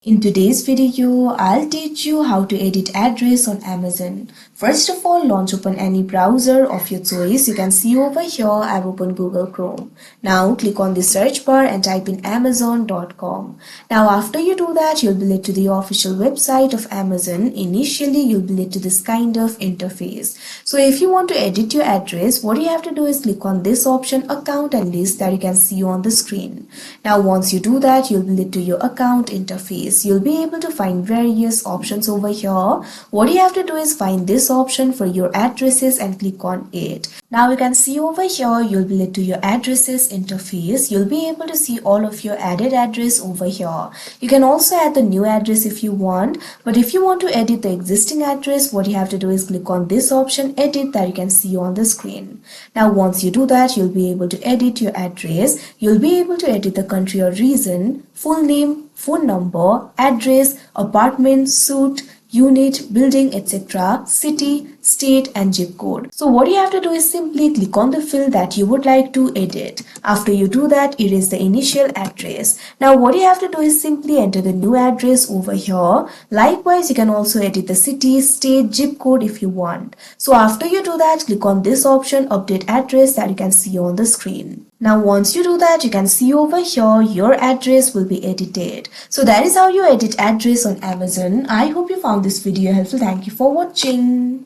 In today's video, I'll teach you how to edit address on Amazon. First of all, launch open any browser of your choice. You can see over here, I've opened Google Chrome. Now click on the search bar and type in amazon.com. Now after you do that, you'll be led to the official website of Amazon. Initially, you'll be led to this kind of interface. So if you want to edit your address, what you have to do is click on this option, account and list, that you can see on the screen. Now once you do that, you'll be led to your account interface. You'll be able to find various options over here. What you have to do is find this option for your addresses and click on it. Now you can see over here, you'll be led to your addresses interface. You'll be able to see all of your added address over here. You can also add the new address if you want, but if you want to edit the existing address, what you have to do is click on this option, edit, that you can see on the screen. Now once you do that, you'll be able to edit your address. You'll be able to edit the country or region, full name, phone number, address, apartment, suite, unit, building, etc., city, state and zip code. So what you have to do is simply click on the field that you would like to edit. After you do that, erase the initial address. Now what you have to do is simply enter the new address over here. Likewise, you can also edit the city, state, zip code if you want. So after you do that, click on this option, update address, that you can see on the screen. Now once you do that, you can see over here your address will be edited. So that is how you edit address on Amazon. I hope you found this video helpful. Thank you for watching.